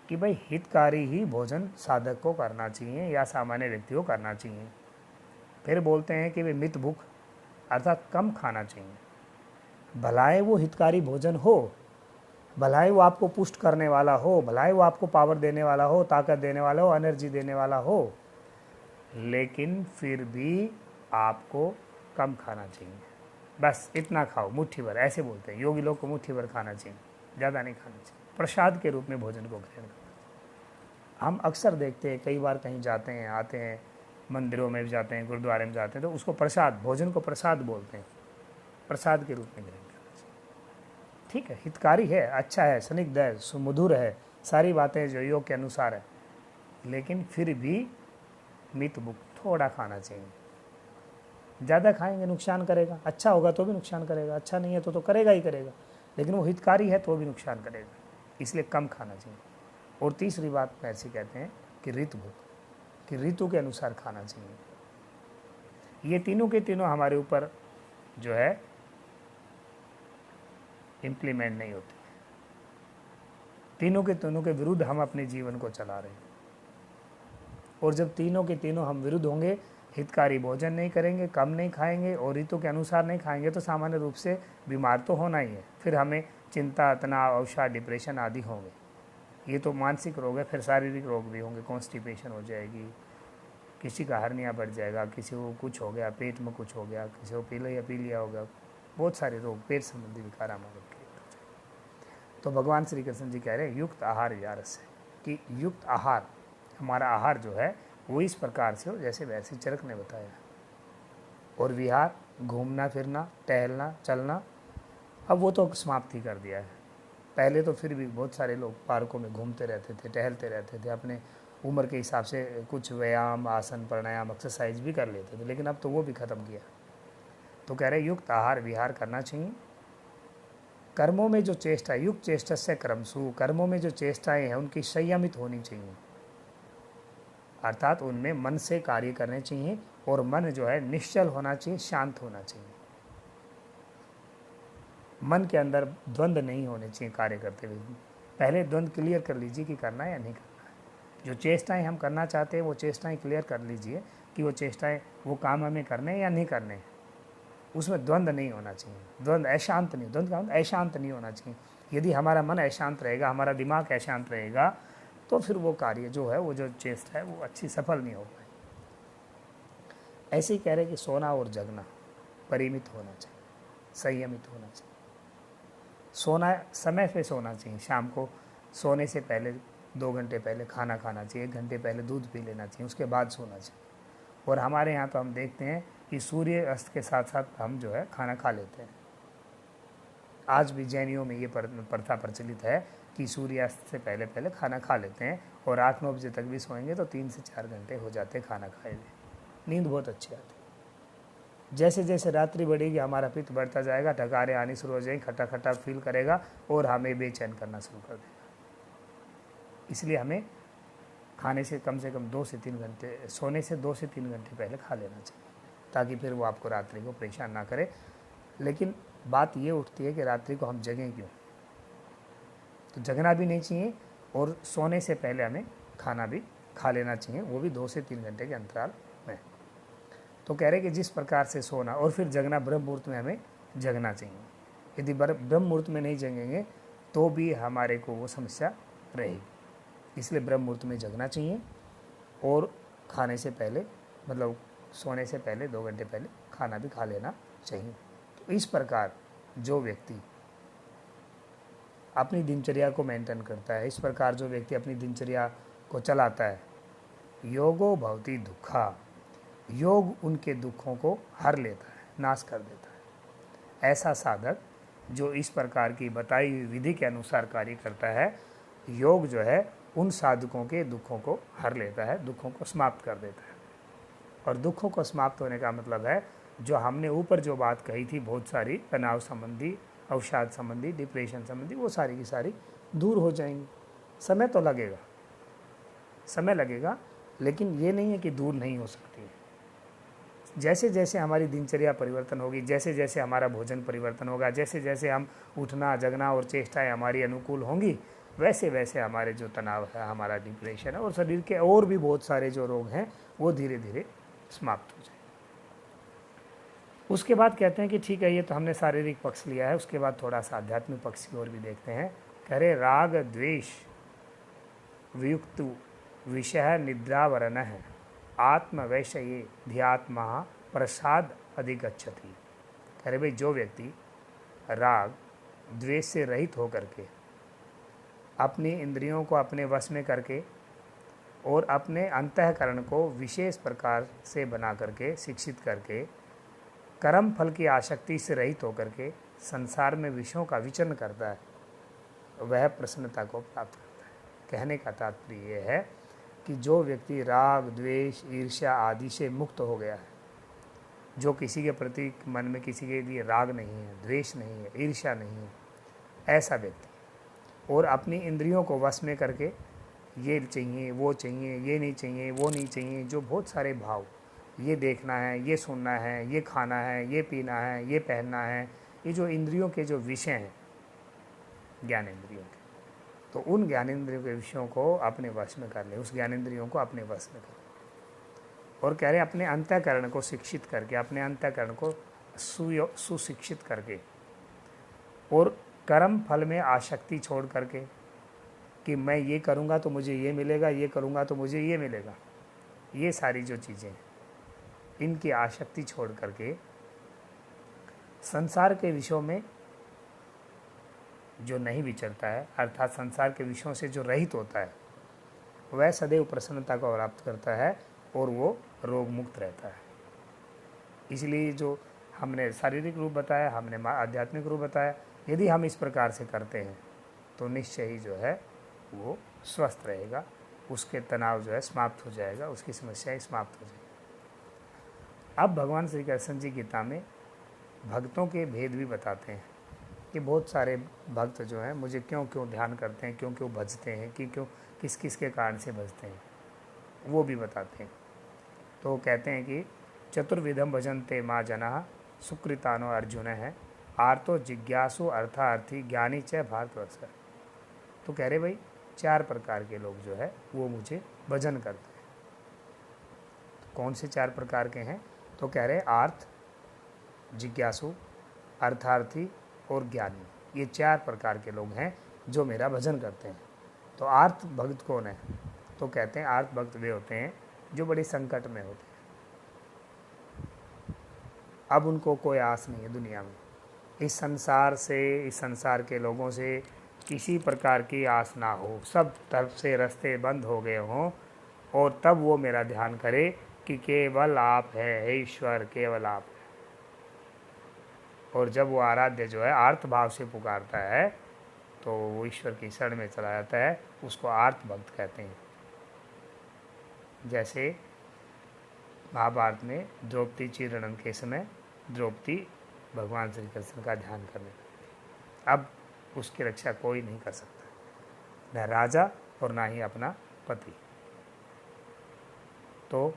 कि भाई हितकारी ही भोजन साधक को करना चाहिए या सामान्य व्यक्ति को करना चाहिए। फिर बोलते हैं कि भाई मित भूख अर्थात कम खाना चाहिए। भलाए वो हितकारी भोजन हो, भलाए वो आपको पुष्ट करने वाला हो, भलाए वो आपको पावर देने वाला हो, ताकत देने वाला हो, एनर्जी देने वाला हो, लेकिन फिर भी आपको कम खाना चाहिए। बस इतना खाओ, मुट्ठी भर। ऐसे बोलते हैं योगी लोग को, मुट्ठी भर खाना चाहिए, ज़्यादा नहीं खाना चाहिए। प्रसाद के रूप में भोजन को ग्रहण करना चाहिए। हम अक्सर देखते हैं, कई बार कहीं जाते हैं आते हैं, मंदिरों में भी जाते हैं, गुरुद्वारे में जाते हैं, तो उसको प्रसाद, भोजन को प्रसाद बोलते हैं, प्रसाद के रूप में ग्रहण करना चाहिए। ठीक है, हितकारी है, अच्छा है, स्निग्ध है, सुमधुर है, सारी बातें जो योग के अनुसार है, लेकिन फिर भी मित बुक थोड़ा खाना चाहिए। ज़्यादा खाएंगे नुकसान करेगा, अच्छा होगा तो भी नुकसान करेगा, अच्छा नहीं है तो करेगा ही करेगा, लेकिन वो हितकारी है तो भी नुकसान करेगा, इसलिए कम खाना चाहिए। और तीसरी बात ऐसे कहते हैं कि ऋतु भूख, कि ऋतु के अनुसार खाना चाहिए। ये तीनों के तीनों हमारे ऊपर जो है इम्प्लीमेंट नहीं होते, तीनों के तीनों के विरुद्ध हम अपने जीवन को चला रहे हैं। और जब तीनों के तीनों हम विरुद्ध होंगे, हितकारी भोजन नहीं करेंगे, कम नहीं खाएंगे और ऋतु के अनुसार नहीं खाएंगे, तो सामान्य रूप से बीमार तो होना ही है। फिर हमें चिंता, तनाव, अवसाद, डिप्रेशन आदि होंगे। ये तो मानसिक रोग है, फिर शारीरिक रोग भी होंगे, कॉन्स्टिपेशन हो जाएगी, किसी का हर्निया बढ़ जाएगा, किसी को कुछ हो गया, पेट में कुछ हो गया, किसी को पीलिया हो गया, बहुत सारे रोग, पेट संबंधी विकार हमारे। तो भगवान श्री कृष्ण जी कह रहे हैं युक्त आहार विहारस्य, कि युक्त आहार, हमारा आहार जो है वो इस प्रकार से हो जैसे महर्षि चरक ने बताया। और विहार, घूमना फिरना, टहलना चलना, अब वो तो समाप्ति कर दिया है। पहले तो फिर भी बहुत सारे लोग पार्कों में घूमते रहते थे, टहलते रहते थे, अपने उम्र के हिसाब से कुछ व्यायाम, आसन, प्राणायाम, एक्सरसाइज भी कर लेते थे, लेकिन अब तो वो भी ख़त्म किया। तो कह रहे युक्त आहार विहार करना चाहिए। कर्मों में जो चेष्टा, युक्त चेष्टस्य कर्मसु, कर्मों में जो चेष्टाएं हैं उनकी संयमित होनी चाहिए, अर्थात उनमें मन से कार्य करने चाहिए और मन जो है निश्चल होना चाहिए, शांत होना चाहिए। मन के अंदर द्वंद्व नहीं होने चाहिए कार्य करते हुए। पहले द्वंद्व क्लियर कर लीजिए कि करना है या नहीं करना है। जो चेष्टाएं हम करना चाहते हैं वो चेष्टाएं क्लियर कर लीजिए कि वो चेष्टाएं, वो काम हमें करने हैं या नहीं करने हैं। उसमें द्वंद्व नहीं होना चाहिए, द्वंद्व अशांत नहीं, द्वंद्व का मतलब अशांत नहीं होना चाहिए। यदि हमारा मन अशांत रहेगा, हमारा दिमाग अशांत रहेगा, तो फिर वो कार्य जो है, वो जो चेष्टा है वो अच्छी सफल नहीं हो पाए। ऐसे ही कह रहे कि सोना और जगना परिमित होना चाहिए, संयमित होना चाहिए। सोना समय पे सोना चाहिए, शाम को सोने से पहले 2 घंटे पहले खाना खाना चाहिए, 1 घंटे पहले दूध पी लेना चाहिए, उसके बाद सोना चाहिए। और हमारे यहाँ तो हम देखते हैं कि सूर्य अस्त के साथ साथ हम जो है खाना खा लेते हैं। आज भी जैनियों में ये प्रथा प्रचलित है कि सूर्यास्त से पहले पहले खाना खा लेते हैं और 8-9 बजे तक भी सोएंगे तो 3 से 4 घंटे हो जाते हैं खाना खाए हुए। नींद बहुत अच्छी आती है। जैसे जैसे रात्रि बढ़ेगी हमारा पित्त बढ़ता जाएगा, डकारें आनी शुरू हो जाएंगी, खट्टा खट्टा फील करेगा और हमें बेचैन करना शुरू कर देगा। इसलिए हमें खाने से कम 2 से 3 घंटे, सोने से 2 से 3 घंटे पहले खा लेना चाहिए, ताकि फिर वो आपको रात्रि को परेशान ना करे। लेकिन बात ये उठती है कि रात्रि को हम जगें क्यों? तो जगना भी नहीं चाहिए और सोने से पहले हमें खाना भी खा लेना चाहिए, वो भी 2 से 3 घंटे के अंतराल में। तो कह रहे कि जिस प्रकार से सोना और फिर जगना, ब्रह्म मुहूर्त में हमें जगना चाहिए। यदि ब्रह्म मुहूर्त में नहीं जगेंगे तो भी हमारे को वो समस्या रहेगी। इसलिए ब्रह्म मुहूर्त में जगना चाहिए और खाने से पहले, मतलब सोने से पहले 2 घंटे पहले खाना भी खा लेना चाहिए। तो इस प्रकार जो व्यक्ति अपनी दिनचर्या को मेंटेन करता है, इस प्रकार जो व्यक्ति अपनी दिनचर्या को चलाता है, योगो भवति दुखा, योग उनके दुखों को हर लेता है, नाश कर देता है। ऐसा साधक जो इस प्रकार की बताई हुई विधि के अनुसार कार्य करता है, योग जो है उन साधकों के दुखों को हर लेता है, दुखों को समाप्त कर देता है। और दुखों को समाप्त होने का मतलब है, जो हमने ऊपर जो बात कही थी, बहुत सारी तनाव संबंधी, अवसाद संबंधी, डिप्रेशन संबंधी, वो सारी की सारी दूर हो जाएंगी। समय तो लगेगा, समय लगेगा, लेकिन ये नहीं है कि दूर नहीं हो सकती है। जैसे जैसे हमारी दिनचर्या परिवर्तन होगी, जैसे जैसे हमारा भोजन परिवर्तन होगा, जैसे जैसे हम उठना जगना और चेष्टाएं हमारी अनुकूल होंगी, वैसे वैसे हमारे जो तनाव है, हमारा डिप्रेशन है और शरीर के और भी बहुत सारे जो रोग हैं वो धीरे धीरे समाप्त हो जाए। उसके बाद कहते हैं कि ठीक है, ये तो हमने शारीरिक पक्ष लिया है, उसके बाद थोड़ा सा आध्यात्मिक पक्ष की ओर भी देखते हैं। कह रहे राग द्वेष वियुक्त विषय निद्रावरण है, आत्मवैषये ध्यात्मा प्रसाद अधिगच्छति। कह रहे भाई, जो व्यक्ति राग द्वेष से रहित होकर के, अपनी इंद्रियों को अपने वश में करके और अपने अंतःकरण को विशेष प्रकार से बना करके, शिक्षित करके, कर्म फल की आसक्ति से रहित होकर के संसार में विषयों का विचरण करता है, वह प्रसन्नता को प्राप्त करता है। कहने का तात्पर्य यह है कि जो व्यक्ति राग द्वेष ईर्ष्या आदि से मुक्त हो गया है, जो किसी के प्रति मन में किसी के लिए राग नहीं है, द्वेष नहीं है, ईर्ष्या नहीं है, ऐसा व्यक्ति, और अपनी इंद्रियों को वश में करके ये चाहिए, वो चाहिए, ये नहीं चाहिए, वो नहीं चाहिए, जो बहुत सारे भाव, ये देखना है, ये सुनना है, ये खाना है, ये पीना है, ये पहनना है, ये जो इंद्रियों के जो विषय हैं, ज्ञानेंद्रियों के, तो उन ज्ञानेंद्रियों के विषयों को अपने वश में कर ले, उस ज्ञानेंद्रियों को अपने वश में कर। और कह रहे अपने अंतःकरण को शिक्षित करके, अपने अंतःकरण को सुशिक्षित करके और कर्म फल में आसक्ति छोड़ करके कि मैं ये करूँगा तो मुझे ये मिलेगा, ये करूँगा तो मुझे ये मिलेगा, ये सारी जो चीज़ें, इनकी आसक्ति छोड़ करके संसार के विषयों में जो नहीं विचरता है, अर्थात संसार के विषयों से जो रहित होता है, वह सदैव प्रसन्नता को प्राप्त करता है और वो रोग मुक्त रहता है। इसलिए जो हमने शारीरिक रूप बताया, हमने आध्यात्मिक रूप बताया, यदि हम इस प्रकार से करते हैं तो निश्चय ही जो है वो स्वस्थ रहेगा, उसके तनाव जो है समाप्त हो जाएगा, उसकी समस्याएं समाप्त हो जाएगी। अब भगवान श्री कृष्ण जी गीता में भक्तों के भेद भी बताते हैं कि बहुत सारे भक्त जो हैं मुझे क्यों क्यों ध्यान करते हैं, क्यों क्यों भजते हैं, कि क्यों किस किस के कारण से भजते हैं, वो भी बताते हैं। तो कहते हैं कि चतुर्विधम भजन्ते माँ जना सुकृतानो अर्जुन है आर्तो जिज्ञासु अर्थार्थी ज्ञानी च भारतवर्ष। तो कह रहे भाई 4 प्रकार के लोग जो है वो मुझे भजन करते हैं। तो कौन से 4 प्रकार के हैं? तो कह रहे आर्थ, जिज्ञासु, अर्थार्थी और ज्ञानी, ये 4 प्रकार के लोग हैं जो मेरा भजन करते हैं। तो आर्थ भक्त कौन है? तो कहते हैं आर्थ भक्त वे होते हैं जो बड़े संकट में होते हैं, अब उनको कोई आस नहीं है दुनिया में, इस संसार से, इस संसार के लोगों से किसी प्रकार की आस ना हो, सब तरफ से रास्ते बंद हो गए हों, और तब वो मेरा ध्यान करे कि केवल आप है, हे ईश्वर केवल आप है। और जब वो आराध्य जो है आर्त भाव से पुकारता है तो वो ईश्वर की शरण में चला जाता है, उसको आर्त भक्त कहते हैं। जैसे महाभारत में द्रौपदी चीरहरण के समय द्रौपदी भगवान श्री कृष्ण का ध्यान करने लगी। अब उसकी रक्षा कोई नहीं कर सकता, न राजा और ना ही अपना पति। तो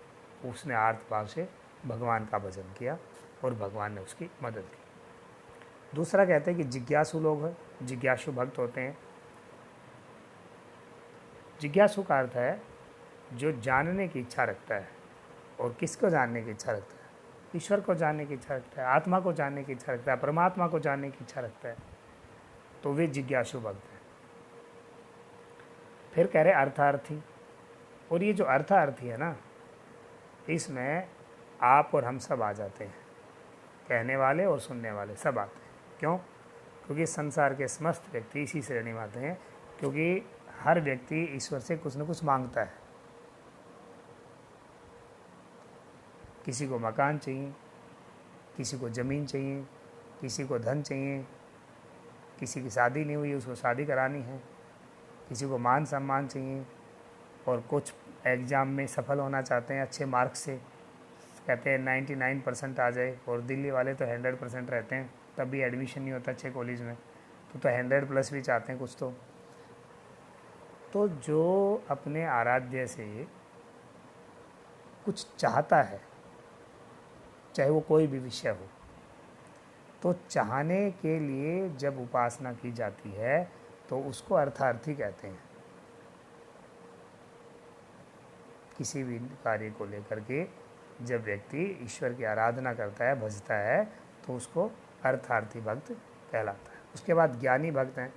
उसने आर्त भाव से भगवान का भजन किया और भगवान ने उसकी मदद की। दूसरा कहते हैं कि जिज्ञासु लोग हैं, जिज्ञासु भक्त होते हैं। जिज्ञासु का अर्थ है जो जानने की इच्छा रखता है। और किसको जानने की इच्छा रखता है? ईश्वर को जानने की इच्छा रखता है, आत्मा को जानने की इच्छा रखता है, परमात्मा को जानने की इच्छा रखता है, तो वे जिज्ञासु भक्त हैं। फिर कह रहे अर्थार्थी। और ये जो अर्थार्थी है ना, इसमें आप और हम सब आ जाते हैं, कहने वाले और सुनने वाले सब आते हैं। क्यों? क्योंकि संसार के समस्त व्यक्ति इसी श्रेणी में आते हैं, क्योंकि हर व्यक्ति ईश्वर से कुछ न कुछ मांगता है। किसी को मकान चाहिए, किसी को ज़मीन चाहिए, किसी को धन चाहिए, किसी की शादी नहीं हुई उसको शादी करानी है, किसी को मान सम्मान चाहिए, और कुछ एग्ज़ाम में सफल होना चाहते हैं अच्छे मार्क्स से, कहते हैं 99% आ जाए, और दिल्ली वाले तो 100% रहते हैं, तब भी एडमिशन नहीं होता अच्छे कॉलेज में, तो 100+ भी चाहते हैं कुछ। तो जो अपने आराध्य से कुछ चाहता है, चाहे वो कोई भी विषय हो, तो चाहने के लिए जब उपासना की जाती है तो उसको अर्थार्थी कहते हैं। किसी भी कार्य को लेकर के जब व्यक्ति ईश्वर की आराधना करता है, भजता है, तो उसको अर्थार्थी भक्त कहलाता है। उसके बाद ज्ञानी भक्त हैं।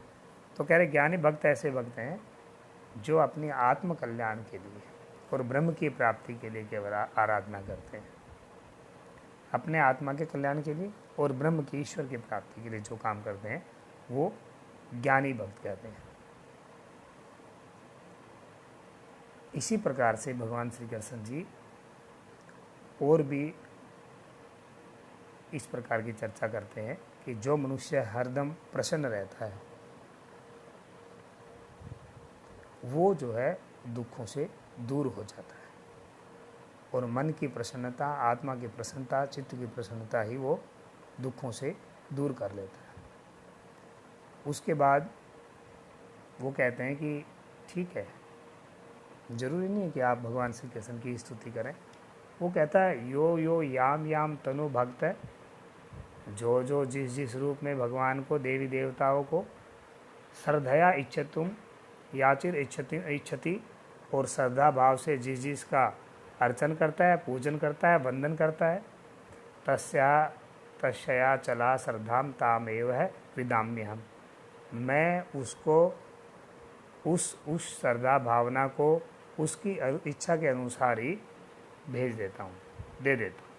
तो कह रहे ज्ञानी भक्त ऐसे भक्त हैं जो अपनी आत्म कल्याण के लिए और ब्रह्म की प्राप्ति के लिए केवल आराधना करते हैं, अपने आत्मा के कल्याण के लिए और ब्रह्म की, ईश्वर की प्राप्ति के लिए जो काम करते हैं वो ज्ञानी भक्त कहते हैं। इसी प्रकार से भगवान श्री कृष्ण जी और भी इस प्रकार की चर्चा करते हैं कि जो मनुष्य हरदम प्रसन्न रहता है वो जो है दुखों से दूर हो जाता है, और मन की प्रसन्नता, आत्मा की प्रसन्नता, चित्त की प्रसन्नता ही वो दुखों से दूर कर लेता है। उसके बाद वो कहते हैं कि ठीक है, ज़रूरी नहीं है कि आप भगवान श्री कृष्ण की स्तुति करें। वो कहता है यो यो याम याम तनु भक्त है, जो जो जिस जिस रूप में भगवान को, देवी देवताओं को श्रद्धया इच्छतुम याचिर इच्छति, और श्रद्धा भाव से जिस जिस का अर्चन करता है, पूजन करता है, वंदन करता है, तस्या चला श्रद्धाम तामेव है विदाम्य हम, मैं उसको उस श्रद्धा भावना को उसकी इच्छा के अनुसार ही भेज देता हूँ, दे देता हूँ।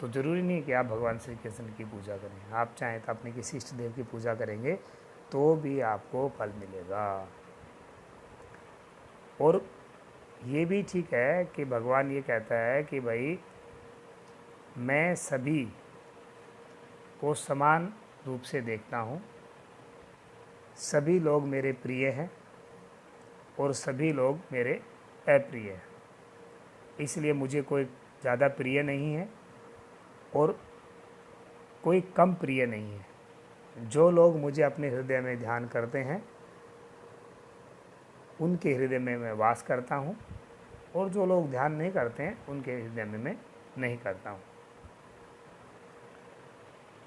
तो ज़रूरी नहीं कि आप भगवान श्री कृष्ण की पूजा करें, आप चाहें तो अपने किसी इष्ट देव की पूजा करेंगे तो भी आपको फल मिलेगा। और ये भी ठीक है कि भगवान ये कहता है कि भाई मैं सभी को समान रूप से देखता हूँ, सभी लोग मेरे प्रिय हैं और सभी लोग मेरे अप्रिय हैं, इसलिए मुझे कोई ज़्यादा प्रिय नहीं है और कोई कम प्रिय नहीं है। जो लोग मुझे अपने हृदय में ध्यान करते हैं उनके हृदय में मैं वास करता हूँ, और जो लोग ध्यान नहीं करते हैं उनके हृदय में मैं नहीं करता हूँ।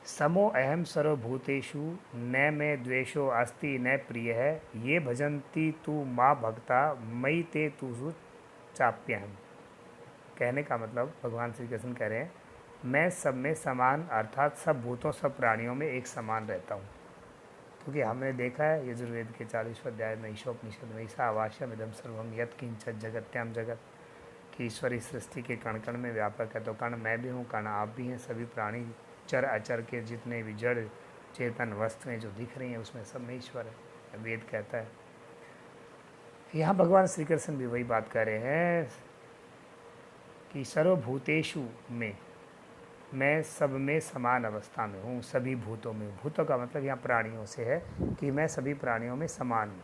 समो अहम सर्वभूतेषु न में द्वेषो अस्ति न प्रिय है, ये भजन्ति तू माँ भक्ता मई ते तू चाप्यहम। कहने का मतलब भगवान श्री कृष्ण कह रहे हैं, मैं सब में समान अर्थात सब भूतों सब प्राणियों में एक समान रहता हूँ। क्योंकि हमने देखा है यजुर्वेद के 40वें अध्याय में ईशोपनिषद में ईसा आवास्यम इदम सर्वम यत् किंचित जगत्याम जगत, कि ईश्वर इस सृष्टि के कण कण में व्यापक है। तो कण मैं भी हूँ, कण आप भी हैं, सभी प्राणी चर अचर के जितने भी जड़ चेतन वस्तुएं जो दिख रही हैं उसमें सब में ईश्वर है, वेद कहता है। यहाँ भगवान श्री कृष्ण भी वही बात कर रहे हैं कि सर्वभूतेषु में मैं सब में समान अवस्था में हूँ, सभी भूतों में। भूतों का मतलब यहाँ प्राणियों से है कि मैं सभी प्राणियों में समान हूँ।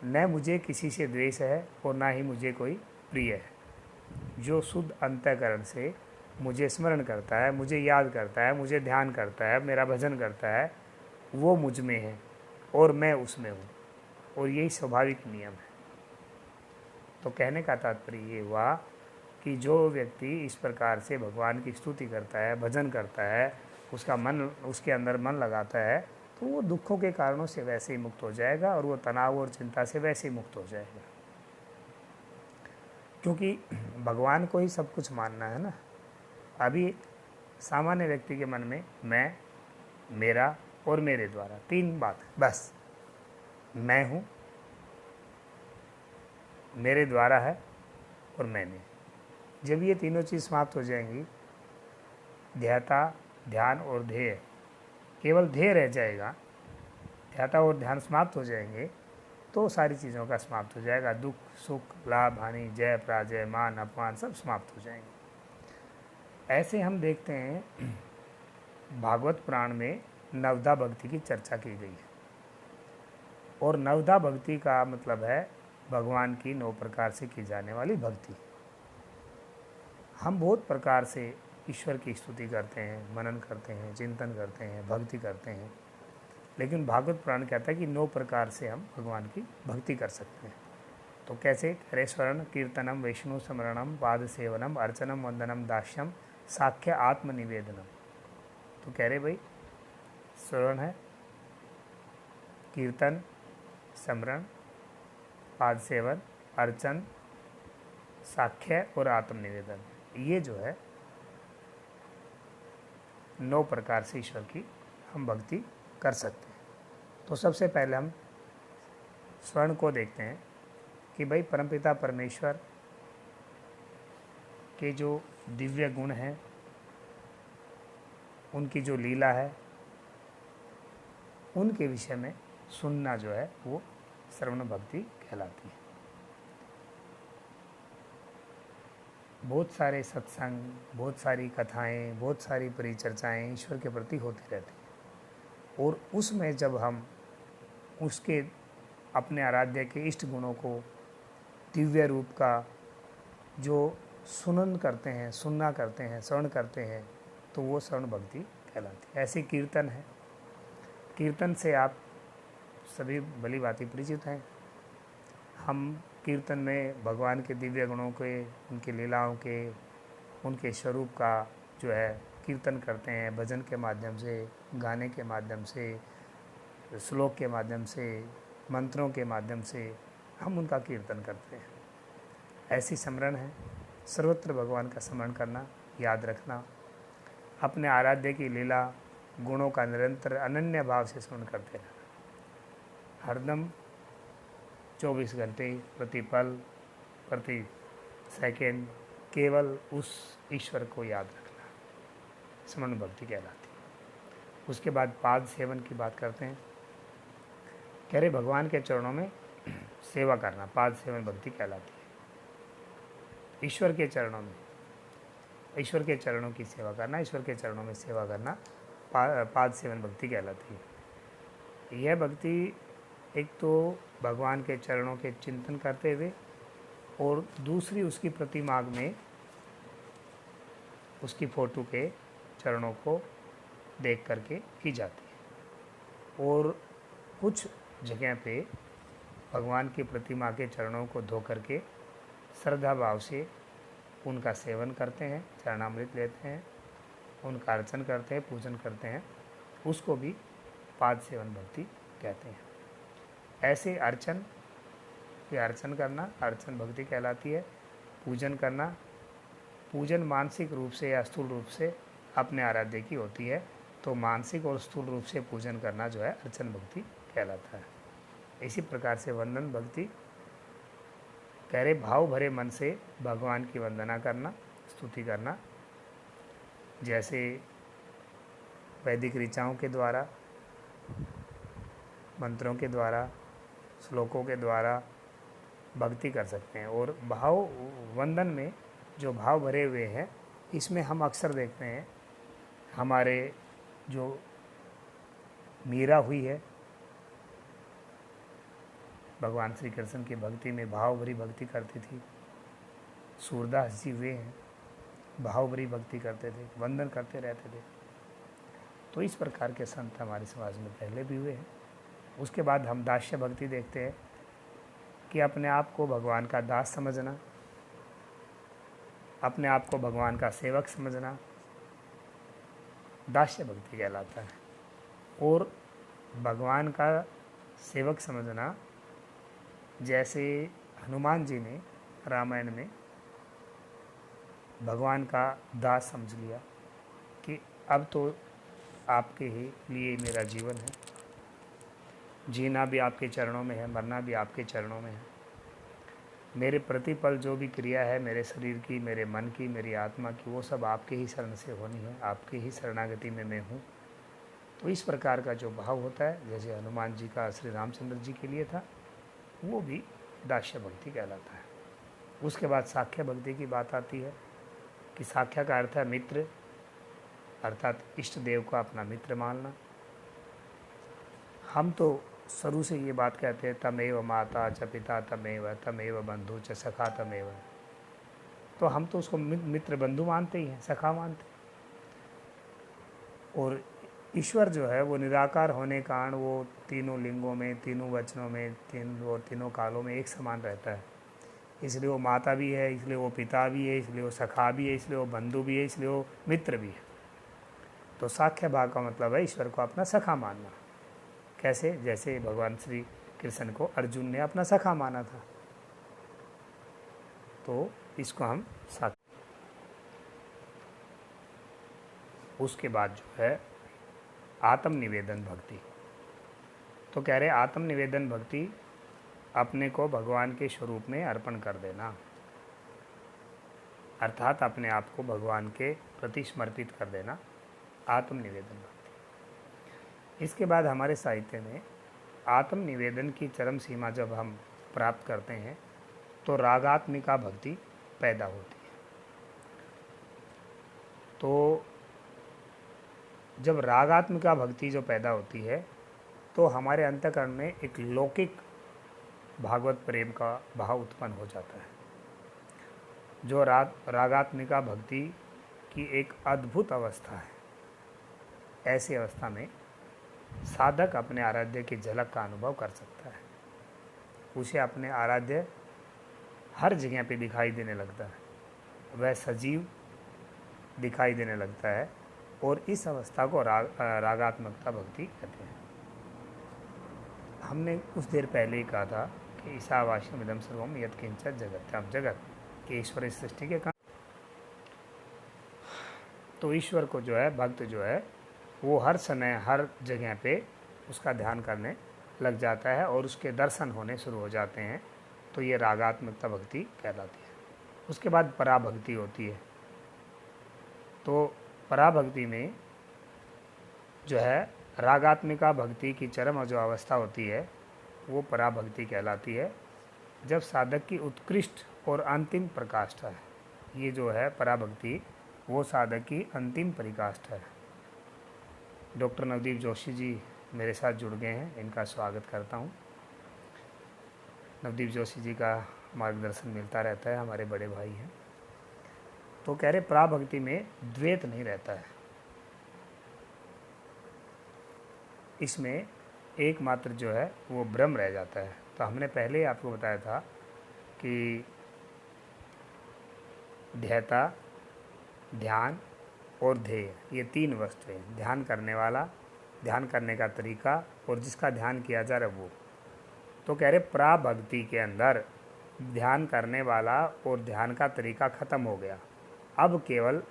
न मुझे किसी से द्वेष है और ना ही मुझे कोई प्रिय है। जो शुद्ध अंतःकरण से मुझे स्मरण करता है, मुझे याद करता है, मुझे ध्यान करता है, मेरा भजन करता है, वो मुझ में है और मैं उसमें हूँ, और यही स्वाभाविक नियम है। तो कहने का तात्पर्य ये हुआ कि जो व्यक्ति इस प्रकार से भगवान की स्तुति करता है, भजन करता है, उसका मन, उसके अंदर मन लगाता है, तो वो दुखों के कारणों से वैसे ही मुक्त हो जाएगा और वो तनाव और चिंता से वैसे ही मुक्त हो जाएगा। क्योंकि भगवान को ही सब कुछ मानना है ना। अभी सामान्य व्यक्ति के मन में मैं, मेरा और मेरे द्वारा, तीन बात बस। मैं हूँ, मेरे द्वारा है और मैंने। जब ये तीनों चीज़ समाप्त हो जाएंगी, ध्याता, ध्यान और ध्येय, केवल ध्येय रह जाएगा, ध्याता और ध्यान समाप्त हो जाएंगे तो सारी चीज़ों का समाप्त हो जाएगा। दुख सुख लाभ हानि जय पराजय मान अपमान सब समाप्त हो जाएंगे। ऐसे हम देखते हैं भागवत पुराण में नवधा भक्ति की चर्चा की गई है, और नवधा भक्ति का मतलब है भगवान की 9 प्रकार से की जाने वाली भक्ति। हम बहुत प्रकार से ईश्वर की स्तुति करते हैं, मनन करते हैं, चिंतन करते हैं, भक्ति करते हैं, लेकिन भागवत पुराण कहता है कि 9 प्रकार से हम भगवान की भक्ति कर सकते हैं। तो कैसे? करे स्वरण कीर्तनम वैष्णु स्मरणम पाद सेवनम अर्चनम वंदनम दास्यम साख्य आत्मनिवेदनम। तो कह रहे भाई स्वरण है, कीर्तन, स्मरण, पाद सेवन, अर्चन, साख्य और आत्मनिवेदन, ये जो है 9 प्रकार से ईश्वर की हम भक्ति कर सकते हैं। तो सबसे पहले हम स्वर्ण को देखते हैं कि भाई परमपिता परमेश्वर के जो दिव्य गुण हैं, उनकी जो लीला है, उनके विषय में सुनना जो है वो श्रवण भक्ति कहलाती है। बहुत सारे सत्संग, बहुत सारी कथाएं, बहुत सारी परिचर्चाएं ईश्वर के प्रति होती रहती हैं, और उसमें जब हम उसके अपने आराध्य के इष्ट गुणों को दिव्य रूप का जो सुनन करते हैं, सुनना करते हैं, श्रवण करते हैं, तो वो श्रवण भक्ति कहलाती है। ऐसे कीर्तन है, कीर्तन से आप सभी भली भांति परिचित हैं। हम कीर्तन में भगवान के दिव्य गुणों के, उनकी लीलाओं के, उनके स्वरूप का जो है कीर्तन करते हैं, भजन के माध्यम से, गाने के माध्यम से, श्लोक के माध्यम से, मंत्रों के माध्यम से हम उनका कीर्तन करते हैं। ऐसी स्मरण है, सर्वत्र भगवान का स्मरण करना, याद रखना, अपने आराध्य की लीला गुणों का निरंतर अनन्य भाव से स्मरण करते रहना। हरदम 24 घंटे प्रति पल, प्रति सेकेंड केवल उस ईश्वर को याद रखना स्मरण भक्ति कहलाती है। उसके बाद पाद सेवन की बात करते हैं। कह रहे भगवान के चरणों में सेवा करना पाद सेवन भक्ति कहलाती है। ईश्वर के चरणों में, ईश्वर के चरणों की सेवा करना, ईश्वर के चरणों में सेवा करना पाद सेवन भक्ति कहलाती है। यह भक्ति एक तो भगवान के चरणों के चिंतन करते हुए, और दूसरी उसकी प्रतिमा में उसकी फ़ोटो के चरणों को देख करके की जाती है। और कुछ जगह पे भगवान की प्रतिमा के चरणों को धो करके श्रद्धा भाव से उनका सेवन करते हैं, चरणामृत लेते हैं, उनका अर्चन करते हैं, पूजन करते हैं, उसको भी पाद सेवन भक्ति कहते हैं। ऐसे अर्चन करना अर्चन भक्ति कहलाती है। पूजन करना, पूजन मानसिक रूप से या स्थूल रूप से अपने आराध्य की होती है, तो मानसिक और स्थूल रूप से पूजन करना जो है अर्चन भक्ति कहलाता है। इसी प्रकार से वंदन भक्ति कह रहे भाव भरे मन से भगवान की वंदना करना, स्तुति करना, जैसे वैदिक ऋचाओं के द्वारा, मंत्रों के द्वारा, श्लोकों के द्वारा भक्ति कर सकते हैं। और भाव वंदन में जो भाव भरे हुए हैं, इसमें हम अक्सर देखते हैं हमारे जो मीरा हुई है, भगवान श्री कृष्ण की भक्ति में भाव भरी भक्ति करती थी। सूरदास जी हुए हैं, भाव भरी भक्ति करते थे, वंदन करते रहते थे। तो इस प्रकार के संत हमारे समाज में पहले भी हुए हैं। उसके बाद हम दास्य भक्ति देखते हैं कि अपने आप को भगवान का दास समझना, अपने आप को भगवान का सेवक समझना दास्य भक्ति कहलाता है। और भगवान का सेवक समझना, जैसे हनुमान जी ने रामायण में भगवान का दास समझ लिया कि अब तो आपके ही लिए मेरा जीवन है, जीना भी आपके चरणों में है, मरना भी आपके चरणों में है। मेरे प्रतिपल जो भी क्रिया है मेरे शरीर की, मेरे मन की, मेरी आत्मा की, वो सब आपके ही शरण से होनी है, आपके ही शरणागति में मैं हूँ। तो इस प्रकार का जो भाव होता है, जैसे हनुमान जी का श्री रामचंद्र जी के लिए था, वो भी दास्य भक्ति कहलाता है। उसके बाद साख्य भक्ति की बात आती है कि साख्य का अर्थ है मित्र, अर्थात इष्ट देव को अपना मित्र मानना। हम तो शुरू से ये बात कहते हैं तमेव माता च पिता तमेव बंधु च सखा तमेव, तो हम तो उसको मित्र बंधु मानते ही हैं, सखा मानते हैं। और ईश्वर जो है वो निराकार होने के कारण वो तीनों लिंगों में, तीनों वचनों में, तीनों कालों में एक समान रहता है। इसलिए वो माता भी है, इसलिए वो पिता भी है, इसलिए वो सखा भी है, इसलिए वो बंधु भी है, इसलिए वो मित्र भी है। तो साख्य भाव का मतलब है ईश्वर को अपना सखा मानना। कैसे? जैसे भगवान श्री कृष्ण को अर्जुन ने अपना सखा माना था, तो इसको हम साख्य। उसके बाद जो है आत्मनिवेदन भक्ति। तो कह रहे आत्मनिवेदन भक्ति अपने को भगवान के स्वरूप में अर्पण कर देना, अर्थात अपने आप को भगवान के प्रति समर्पित कर देना, आत्मनिवेदन भक्ति। इसके बाद हमारे साहित्य में आत्मनिवेदन की चरम सीमा जब हम प्राप्त करते हैं तो रागात्मिका भक्ति पैदा होती है। तो जब रागात्मिका भक्ति जो पैदा होती है तो हमारे अंतःकरण में एक लौकिक भागवत प्रेम का भाव उत्पन्न हो जाता है। जो रागात्मिका भक्ति की एक अद्भुत अवस्था है। ऐसी अवस्था में साधक अपने आराध्य की झलक का अनुभव कर सकता है। उसे अपने आराध्य हर जगह पे दिखाई देने लगता है, वह सजीव दिखाई देने लगता है, और इस अवस्था को रागात्मकता भक्ति कहते हैं। हमने कुछ देर पहले ही कहा था कि ईशावास्यम इदं सर्वम यत्किंचित जगत्याम जगत, कि ईश्वर इस सृष्टि के कारण। तो ईश्वर को जो है भक्त जो है वो हर समय हर जगह पे उसका ध्यान करने लग जाता है और उसके दर्शन होने शुरू हो जाते हैं। तो ये रागात्मकता भक्ति कहलाती है। उसके बाद पराभक्ति होती है। तो पराभक्ति में जो है रागात्मिका भक्ति की चरम जो अवस्था होती है वो पराभक्ति कहलाती है, जब साधक की उत्कृष्ट और अंतिम प्रकाष्ठा है। ये जो है पराभक्ति वो साधक की अंतिम परिकाष्ठा है। डॉक्टर नवदीप जोशी जी मेरे साथ जुड़ गए हैं, इनका स्वागत करता हूँ। नवदीप जोशी जी का मार्गदर्शन मिलता रहता है, हमारे बड़े भाई हैं। तो कह रहे पराभक्ति में द्वैत नहीं रहता है। इसमें एकमात्र जो है वो ब्रह्म रह जाता है। तो हमने पहले ही आपको बताया था कि ध्येता, ध्यान और ध्येय, ये 3 वस्तुएं, ध्यान करने वाला, ध्यान करने का तरीका और जिसका ध्यान किया जा रहा है वो। तो कह रहे प्राभक्ति के अंदर ध्यान करने वाला और ध्यान का तरीका खत्म हो गया, अब केवल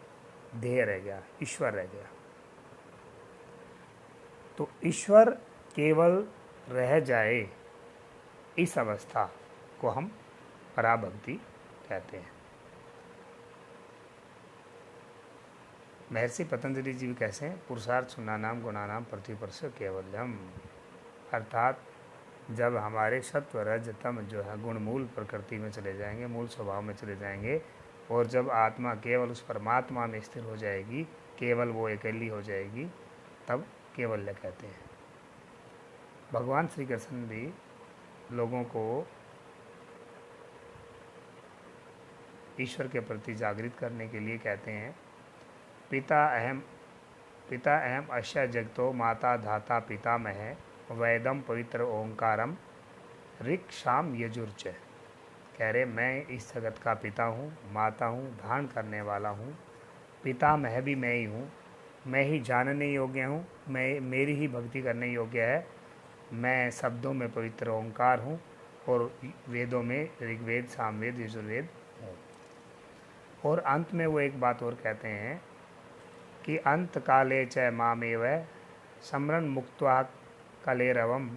ध्येय रह गया, ईश्वर रह गया। तो ईश्वर केवल रह जाए, इस अवस्था को हम पराभक्ति कहते हैं। महर्षि पतंजलि जी भी कैसे हैं, पुरुषार्थ सुनानाम गुणानाम प्रतिपर्श केवल्यम, अर्थात जब हमारे सत्व रज तम जो है गुण मूल प्रकृति में चले जाएंगे, मूल स्वभाव में चले जाएंगे, और जब आत्मा केवल उस परमात्मा में स्थिर हो जाएगी, केवल वो अकेली हो जाएगी, तब केवल्य कहते हैं। भगवान श्री कृष्ण भी लोगों को ईश्वर के प्रति जागृत करने के लिए कहते हैं, पिता अहम अश्य जगतो माता धाता पितामह वैदम पवित्र ओंकारम ऋक् शाम यजुर्च। कह रहे मैं इस जगत का पिता हूँ, माता हूँ, धारण करने वाला हूँ, पितामह भी मैं ही हूँ, मैं ही जानने योग्य हूँ, मेरी ही भक्ति करने योग्य है, मैं शब्दों में पवित्र ओंकार हूँ और वेदों में ऋग्वेद, सामवेद, यजुर्वेद हूँ। और अंत में वो एक बात और कहते हैं कि अंत काले च मामेव स्मरण मुक्त्वा कलेरवम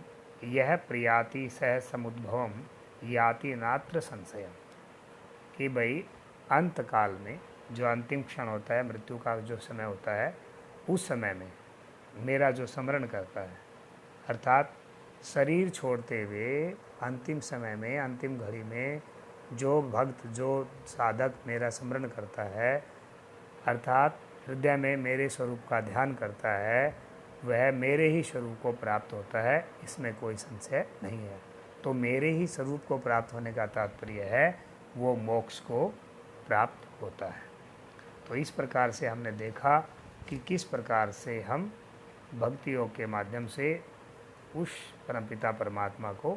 यह प्रियाति सह समुद्भवम याति नात्र संशयम। कि भाई अंत काल में जो अंतिम क्षण होता है, मृत्यु का जो समय होता है, उस समय में मेरा जो स्मरण करता है, अर्थात शरीर छोड़ते हुए अंतिम समय में, अंतिम घड़ी में जो भक्त, जो साधक मेरा स्मरण करता है, अर्थात हृदय में मेरे स्वरूप का ध्यान करता है, वह मेरे ही स्वरूप को प्राप्त होता है, इसमें कोई संशय नहीं है। तो मेरे ही स्वरूप को प्राप्त होने का तात्पर्य है वो मोक्ष को प्राप्त होता है। तो इस प्रकार से हमने देखा कि किस प्रकार से हम भक्ति योग के माध्यम से उस परमपिता परमात्मा को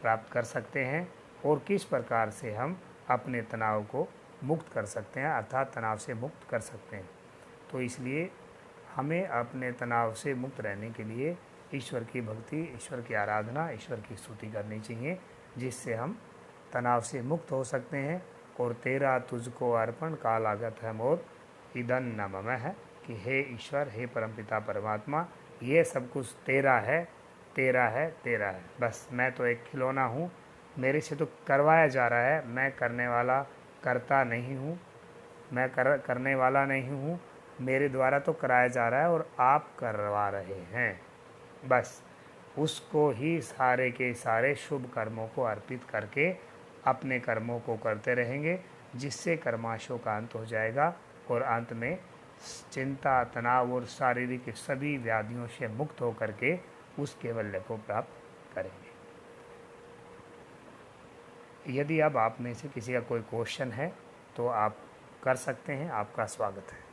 प्राप्त कर सकते हैं और किस प्रकार से हम अपने तनाव को मुक्त कर सकते हैं, अर्थात तनाव से मुक्त कर सकते हैं। तो इसलिए हमें अपने तनाव से मुक्त रहने के लिए ईश्वर की भक्ति, ईश्वर की आराधना, ईश्वर की स्तुति करनी चाहिए, जिससे हम तनाव से मुक्त हो सकते हैं। और तेरा तुझको अर्पण काल आगत है मोद इदन न मम है, कि हे ईश्वर, हे परमपिता परमात्मा, ये सब कुछ तेरा है, तेरा है, तेरा है, बस मैं तो एक खिलौना हूँ, मेरे से तो करवाया जा रहा है, मैं करने वाला करता नहीं हूँ, मैं करने वाला नहीं हूँ, मेरे द्वारा तो कराया जा रहा है और आप करवा रहे हैं। बस उसको ही सारे के सारे शुभ कर्मों को अर्पित करके अपने कर्मों को करते रहेंगे, जिससे कर्माशयों का अंत हो जाएगा और अंत में चिंता, तनाव और शारीरिक सभी व्याधियों से मुक्त होकर के उस कैवल्य को प्राप्त करेंगे। यदि अब आप में से किसी का कोई क्वेश्चन है तो आप कर सकते हैं, आपका स्वागत है।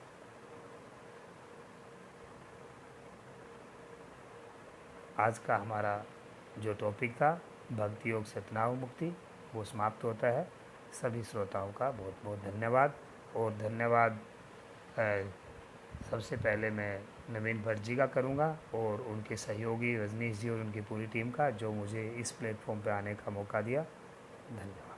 आज का हमारा जो टॉपिक था भक्ति योग से तनाव मुक्ति, वो समाप्त होता है। सभी श्रोताओं का बहुत बहुत धन्यवाद। और धन्यवाद सबसे पहले मैं नवीन भट्ट जी का करूँगा और उनके सहयोगी रजनीश जी और उनकी पूरी टीम का, जो मुझे इस प्लेटफॉर्म पे आने का मौका दिया। धन्यवाद।